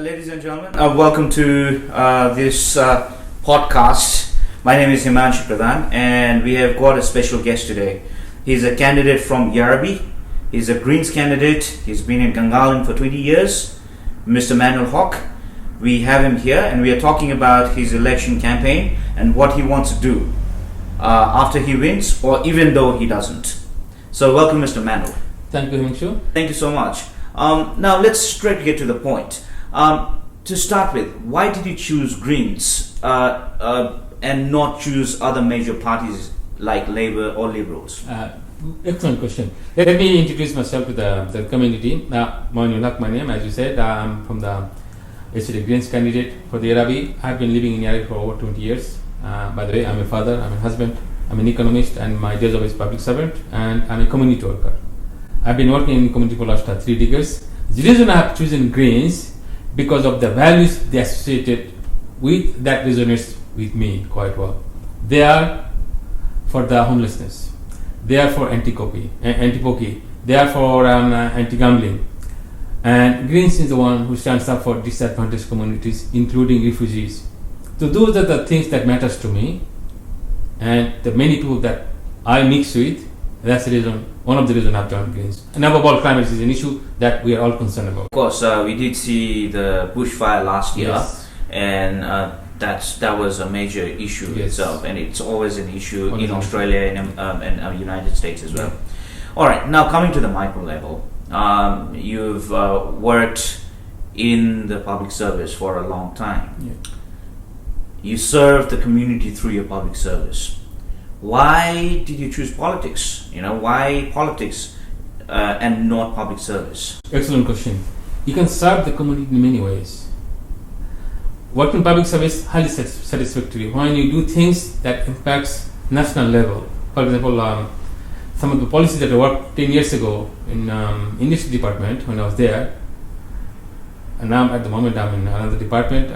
Ladies and gentlemen, welcome to this podcast. My name is Himanshu Pradhan, and we have got a special guest today. He's a candidate from Yerrabi. He's a Greens candidate. He's been in Gangalan for 20 years, Mr. Mainul Haque. We have him here, and we are talking about his election campaign and what he wants to do after he wins, or even though he doesn't. So, welcome, Mr. Mainul. Thank you, Himanshu. Thank you so much. Now, let's straight get to the point. To start with, why did you choose Greens and not choose other major parties like Labour or Liberals? Excellent question. Let me introduce myself to the community. Mainul Haque, my name, as you said. I'm from the Greens candidate for the Yerrabi. I've been living in Yerrabi for over 20 years. By the way, I'm a father, I'm a husband, I'm an economist, and my day job is public servant, and I'm a community worker. I've been working in community for the last 3 decades. The reason I have chosen Greens because of the values they associated with that resonates with me quite well. They are for the homelessness. They are for anti-pokie. They are for anti-gambling. And Greens is the one who stands up for disadvantaged communities, including refugees. So those are the things that matters to me, and the many people that I mix with. That's the reason. One of the reasons I've joined Greens. And above all, climate is an issue that we are all concerned about. Of course, we did see the bushfire last year, yes. And that was a major issue itself, and it's always an issue in Australia and United States as well. Yeah. All right, now coming to the micro level, you've worked in the public service for a long time. Yeah. You serve the community through your public service. Why did you choose politics? Why politics and not public service? Excellent question. You can serve the community in many ways. Working in public service is highly satisfactory when you do things that impacts national level. For example, some of the policies that I worked 10 years ago in industry department when I was there, and now at the moment I'm in another department.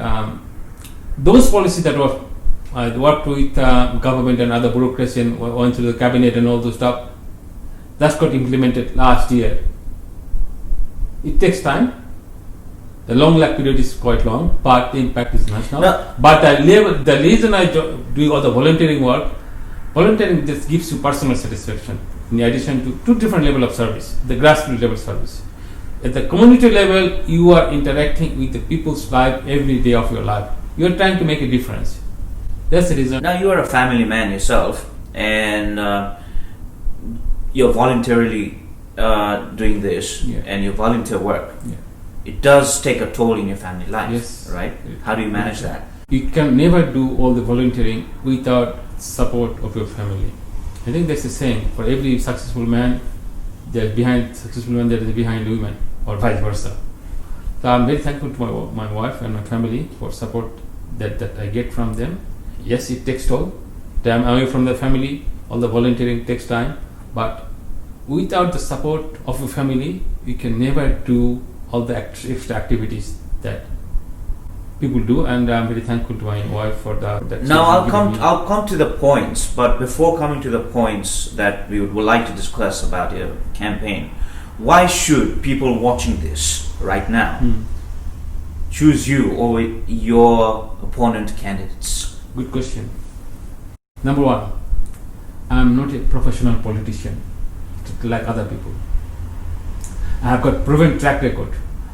Those policies that were I worked with government and other bureaucracy and went through the cabinet and all those stuff. That's got implemented last year. It takes time. The long lag period is quite long, but the impact is national. No. But the reason I do all the volunteering work, volunteering just gives you personal satisfaction in addition to two different level of service, the grassroots level service. At the community level, you are interacting with the people's life every day of your life. You are trying to make a difference. That's the reason. Now you are a family man yourself, and you're voluntarily doing this, and your volunteer work. Yeah. It does take a toll in your family life, yes. Right? How do you manage that? You can never do all the volunteering without support of your family. I think that's the same. For every successful man, there's behind successful man, there is behind women, or vice versa. So I'm very thankful to my wife and my family for support that I get from them. Yes, it takes toll. I'm away from the family. All the volunteering takes time. But without the support of your family, you can never do all the extra activities that people do. And I'm very thankful to my wife for that. Now I'll come to the points. But before coming to the points that we would like to discuss about your campaign, why should people watching this right now choose you over your opponent candidates? Good question. Number one, I'm not a professional politician like other people. I have got proven track record.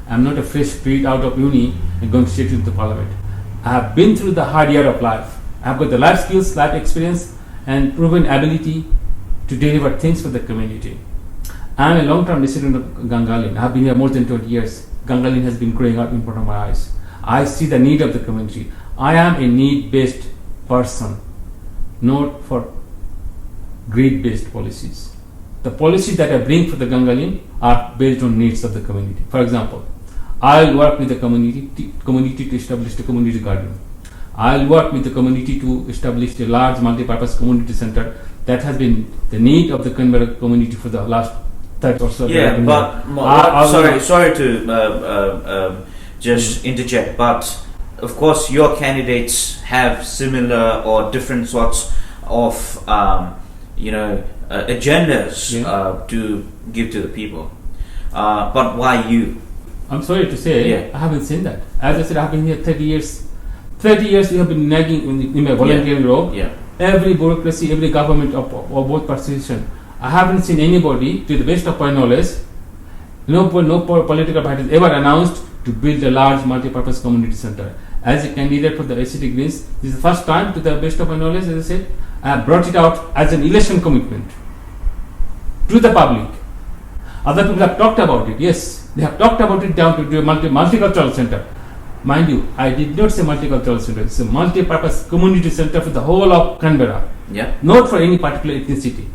I'm not a fresh breed out of uni and going straight into the parliament. I have been through the hard year of life. I have got the life skills, life experience, and proven ability to deliver things for the community. I am a long-term resident of Gangalan. I have been here more than 20 years. Gangalan has been growing up in front of my eyes. I see the need of the community. I am a need-based person, not for greed-based policies. The policies that I bring for the Gangalan are based on needs of the community. For example, I'll work with the community to establish the community garden. I'll work with the community to establish a large multipurpose community center that has been the need of the Canberra community for the last 30 or so. Yeah, but sorry to just interject, but of course, your candidates have similar or different sorts of, agendas to give to the people. But why you? I'm sorry to say, I haven't seen that. As I said, I've been here 30 years. 30 years we have been nagging in my volunteering role. Every bureaucracy, every government of both participation. I haven't seen anybody, to the best of my knowledge, no political party has ever announced to build a large multi-purpose community center. As a candidate for the ACT Greens, this is the first time, to the best of my knowledge, as I said, I have brought it out as an election commitment to the public. Other people have talked about it, yes. They have talked about it down to do a multicultural center. Mind you, I did not say multicultural center. It's a multi-purpose community center for the whole of Canberra. Not for any particular ethnicity.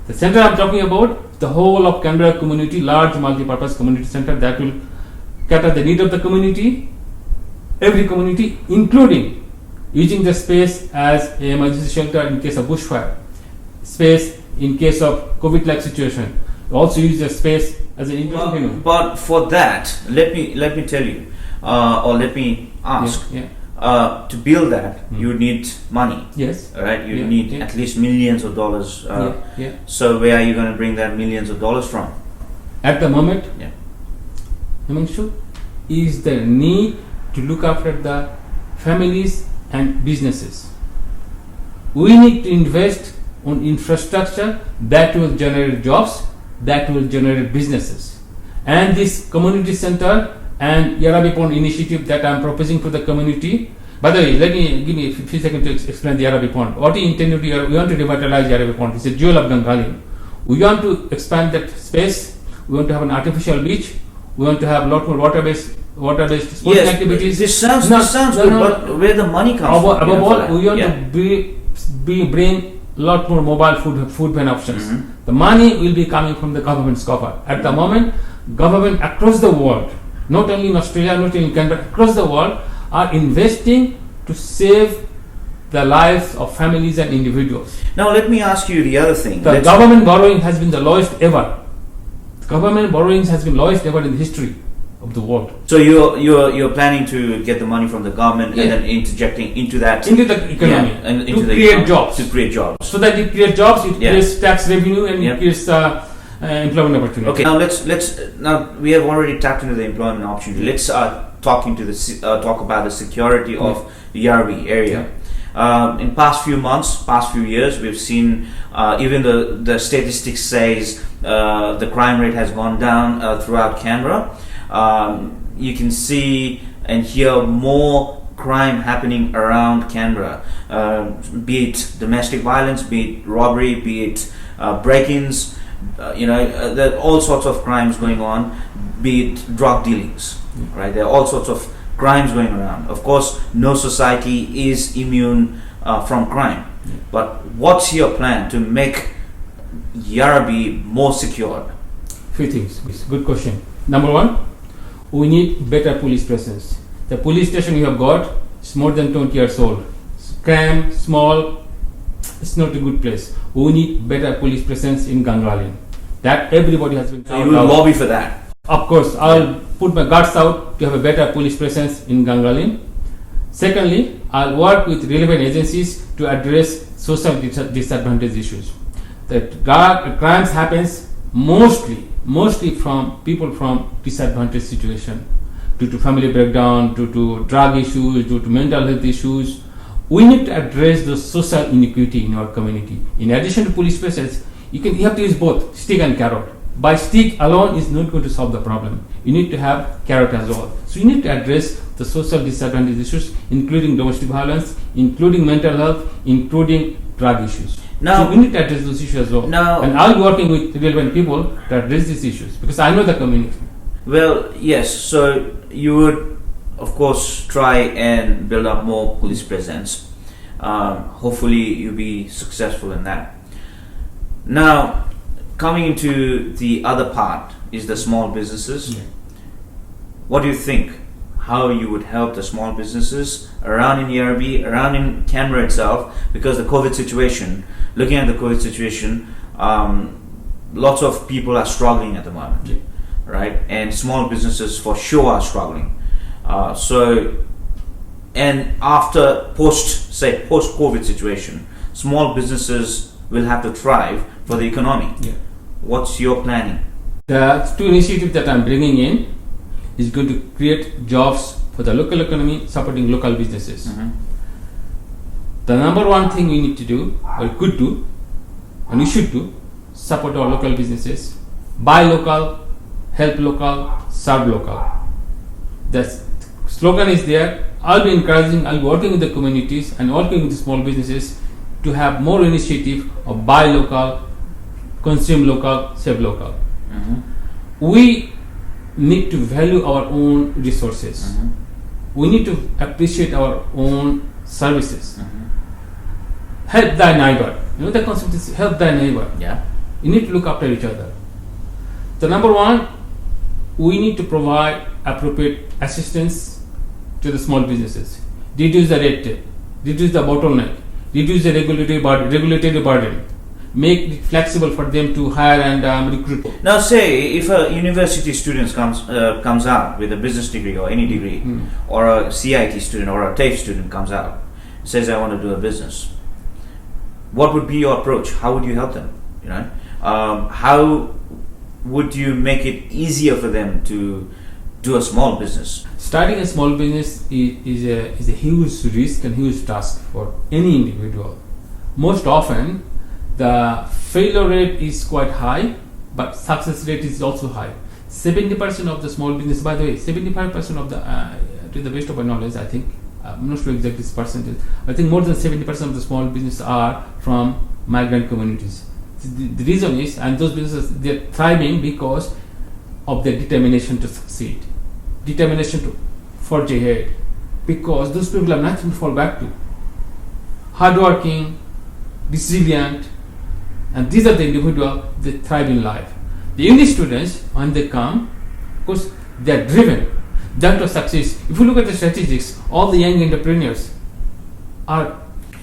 The center I'm talking about, the whole of Canberra community, large multi-purpose community center that will cater the need of the community, every community, including using the space as an emergency shelter in case of bushfire, space in case of COVID-like situation. Also use the space as an income. But for that, let me tell you, or let me ask. To build that, you need money. Yes. Right? You need at least millions of dollars. So where are you going to bring that millions of dollars from? At the moment, Himanshu, is the need to look after the families and businesses. We need to invest on infrastructure that will generate jobs, that will generate businesses. And this community center and Yerrabi Pond initiative that I am proposing to the community. By the way, give me a few seconds to explain the Yerrabi Pond. What we intend to do, we want to revitalize Yerrabi Pond. It's a jewel of Gangalim. We want to expand that space. We want to have an artificial beach. We want to have a lot more water-based sporting activities. This sounds good, but where the money comes from? Above all, we want to bring a lot more mobile food van options. The money will be coming from the government's cover. At the moment, government across the world, not only in Australia, not only in Canada, across the world, are investing to save the lives of families and individuals. Now let me ask you the other thing. The government borrowing has been the lowest ever. Government borrowings has been lowest ever in the history of the world. So you're planning to get the money from the government and then interjecting into the economy and to create jobs. To create jobs. So that it creates jobs, it creates tax revenue, and it creates employment opportunity. Okay. Now we have already tapped into the employment opportunity. Let's talk about the security of the Yerrabi area. In past few years, we've seen even the statistics says the crime rate has gone down throughout Canberra. You can see and hear more crime happening around Canberra, be it domestic violence, be it robbery, be it break-ins. There are all sorts of crimes going on, be it drug dealings. Right? There are all sorts of crimes going around. Of course, no society is immune from crime. But what's your plan to make Yerrabi more secure? Few things. Good question. Number one, we need better police presence. The police station you have got is more than 20 years old. It's cramped, small. It's not a good place. We need better police presence in Gangalim. That everybody has been. So you will lobby for that. Of course, I'll put my guts out to have a better police presence in Gangalim. Secondly, I'll work with relevant agencies to address social disadvantage issues. That crimes happens mostly from people from disadvantaged situation, due to family breakdown, due to drug issues, due to mental health issues. We need to address the social inequity in our community. In addition to police presence, you have to use both stick and carrot. By stick alone is not going to solve the problem. You need to have carrot as well. So you need to address the social disadvantage issues, including domestic violence, including mental health, including drug issues. So we need to address those issues as well. And I'll be working with relevant people to address these issues because I know the community. Well, yes. So you would, of course, try and build up more police presence. Hopefully, you'll be successful in that. Now, coming into the other part is the small businesses. What do you think? How you would help the small businesses around in Yerrabi, around in Canberra itself, because the COVID situation, looking at the COVID situation, lots of people are struggling at the moment, right? And small businesses for sure are struggling. And after post-COVID situation, small businesses will have to thrive for the economy. What's your planning? The two initiatives that I'm bringing in is going to create jobs for the local economy, supporting local businesses. The number one thing we need to do, or could do, and we should do, support our local businesses, buy local, help local, serve local. The slogan is there. I'll be working with the communities and working with the small businesses to have more initiative of buy local, consume local, save local. We need to value our own resources. We need to appreciate our own services. Help thy neighbor. You know the concept is help thy neighbor. Yeah. You need to look after each other. The number one, we need to provide appropriate assistance to the small businesses. Reduce the red tape, reduce the bottleneck, reduce the regulatory burden, make it flexible for them to hire and recruit. Now, say if a university student comes out with a business degree or any degree, or a CIT student or a TAFE student comes out, says I want to do a business. What would be your approach? How would you help them? You know, how would you make it easier for them to do a small business? Starting a small business is a huge risk and huge task for any individual. Most often, the failure rate is quite high, but success rate is also high. 70% of the small business, by the way, 75% of the, to the best of my knowledge, I think, I'm not sure exactly this percentage, I think more than 70% of the small business are from migrant communities. The reason is, and those businesses, they're thriving because of their determination to succeed, determination to forge ahead, because those people have nothing to fall back to. Hardworking, resilient, and these are the individuals that thrive in life. The English students, when they come, of course, they are driven. That to success. If you look at the statistics, all the young entrepreneurs are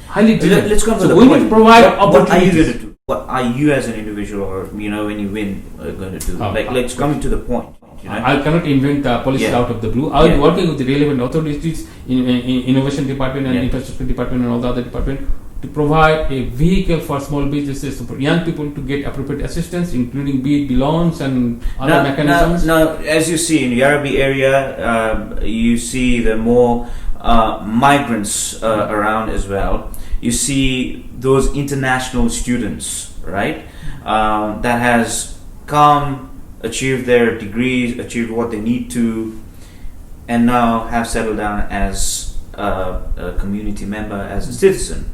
highly driven. Let's come to so the we point. need to provide What are you opportunities. going to do? What are you as an individual, or when you win, going to do? Let's come to the point. You know? I cannot invent policies out of the blue. I will be working with the relevant authorities in innovation department and infrastructure department and all the other department to provide a vehicle for small businesses, for young people to get appropriate assistance, including be it loans and other mechanisms. Now, as you see in Yerrabi area, you see the more migrants around as well. You see those international students, right? That has come, achieved their degrees, achieved what they need to, and now have settled down as a community member, as a citizen.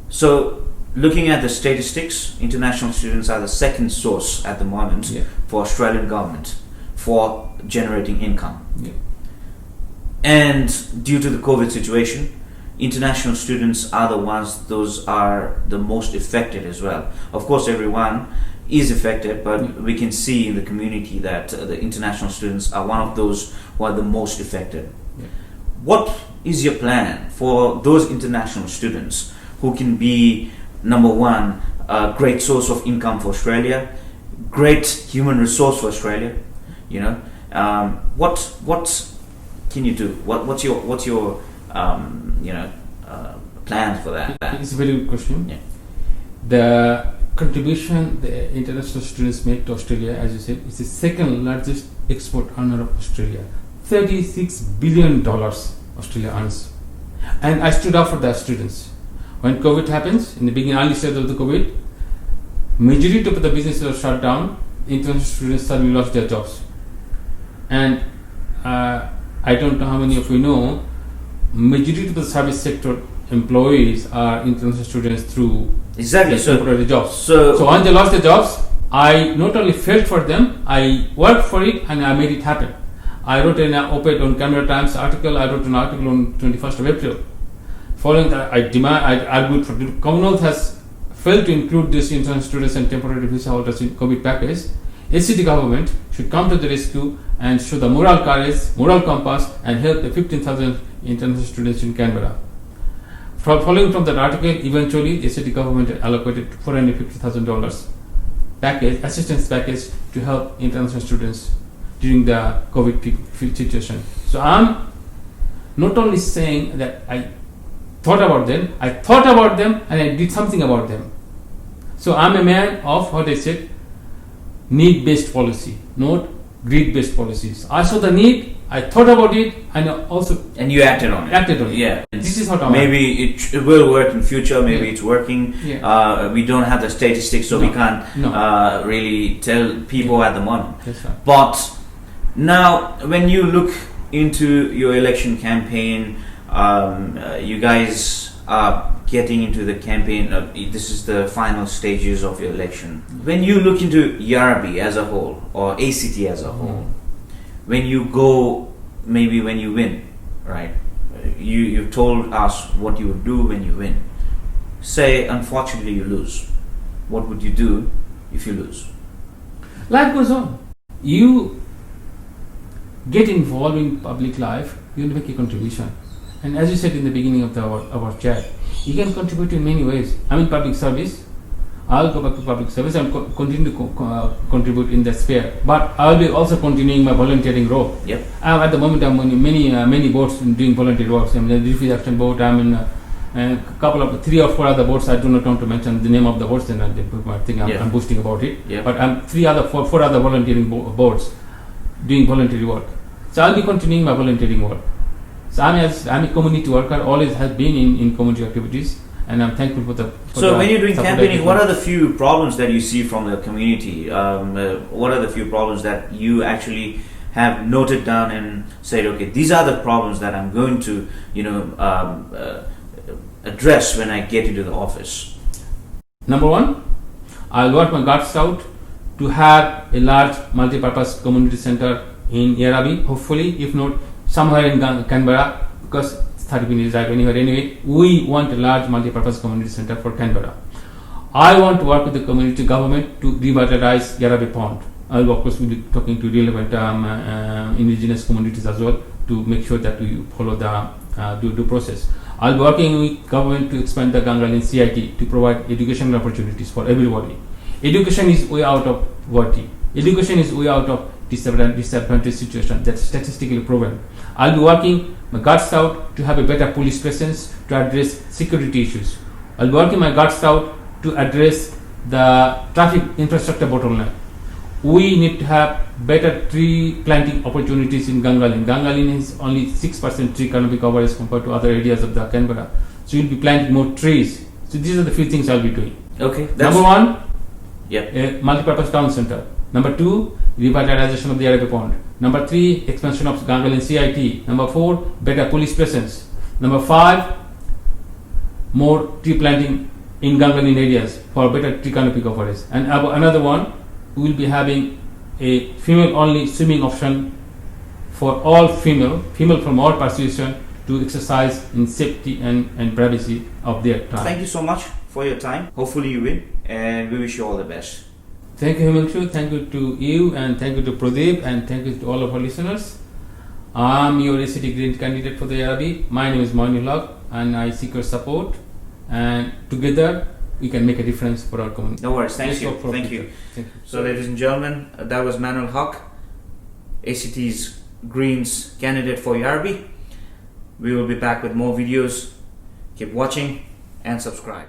So, looking at the statistics, international students are the second source at the moment for Australian government for generating income. And due to the COVID situation, international students are the ones, those are the most affected as well. Of course, everyone is affected, but we can see in the community that the international students are one of those who are the most affected. What is your plan for those international students who can be, number one, a great source of income for Australia, great human resource for Australia? You know, what can you do? What's your plans for that? It's a very good question. The contribution the international students make to Australia, as you said, is the second largest export earner of Australia. $36 billion Australia earns. And I stood up for the students. When COVID happens, in the beginning, early stage of the COVID, majority of the businesses were shut down, international students suddenly lost their jobs. And I don't know how many of you know, majority of the service sector employees are international students through temporary jobs. So when they lost their jobs, I not only felt for them, I worked for it and I made it happen. I wrote an op-ed on Canberra Times article. I wrote an article on 21st of April. Following that, I argued for the Commonwealth has failed to include these international students and temporary visa holders in COVID package. ACT government should come to the rescue and show the moral courage, moral compass, and help the 15,000 international students in Canberra. Following from that article, eventually the ACT government allocated $450,000 package, assistance package to help international students during the COVID situation. So I'm not only saying that I thought about them and I did something about them. So I'm a man of what I said, need-based policy, not grid-based policies. I saw the need, I thought about it, and you acted on it. Yeah. This is what I maybe it will work in future. Maybe it's working. Yeah. We don't have the statistics, so we can't really tell people at the moment. That's right. But now, when you look into your election campaign, you guys are getting into the campaign. This is the final stages of your election. When you look into Yerrabi as a whole, or ACT as a whole, when you go, maybe when you win, right? You've told us what you would do when you win. Say, unfortunately, you lose. What would you do if you lose? Life goes on. You get involved in public life, you make a contribution. And as you said in the beginning of our chat, you can contribute in many ways. I'm in public service. I'll go back to public service and continue to contribute in that sphere. But I'll be also continuing my volunteering role. Yep. At the moment, I'm on many boards doing volunteer work. I'm in the Refugee Action Board. I'm in a couple of 3 or 4 other boards. I do not want to mention the name of the boards, and I think I'm boasting about it. Yep. But I'm 4 other volunteering boards doing voluntary work. So I'll be continuing my volunteering work. So I'm a community worker, always has been in community activities, and I'm thankful for the. So when you're doing campaigning, what are the few problems that you see from the community? What are the few problems that you actually have noted down and said, okay, these are the problems that I'm going to, address when I get into the office? Number 1, I'll work my guts out to have a large multi-purpose community center in Yerrabi, hopefully, if not somewhere in Canberra, because 30 minutes drive anyway. We want a large multi-purpose community center for Canberra. I want to work with the community government to revitalise Yerrabi Pond. I'll of course be talking to relevant indigenous communities as well to make sure that we follow the due process. I'll be working with government to expand the Gangalin CIT to provide educational opportunities for everybody. Education is way out of poverty. Education is way out of disadvantaged situation. That's statistically proven. I'll be working my guts out to have a better police presence to address security issues. I'll be working my guts out to address the traffic infrastructure bottleneck. We need to have better tree planting opportunities in Gangalin. Gangalin is only 6% tree canopy coverage compared to other areas of the Canberra. So you'll be planting more trees. So these are the few things I'll be doing. Okay. Number 1, a multi-purpose town center. Number 2, revitalization of the Yerrabi Pond. Number 3, expansion of Gangalin CIT. Number 4, better police presence. Number 5, more tree planting in Gangalin areas for better tree canopy coverage. And another one, we will be having a female-only swimming option for all female from all persuasion to exercise in safety and privacy of their time. Thank you so much for your time. Hopefully you win, and we wish you all the best. Thank you, Himanshu. Thank you to you, and thank you to Pradeep, and thank you to all of our listeners. I'm your ACT Green candidate for the Yerrabi. My name is Mainul Haque, and I seek your support. And together, we can make a difference for our community. No worries. Thank you. So, ladies and gentlemen, that was Mainul Haque, ACT's Greens candidate for Yerrabi. We will be back with more videos. Keep watching and subscribe.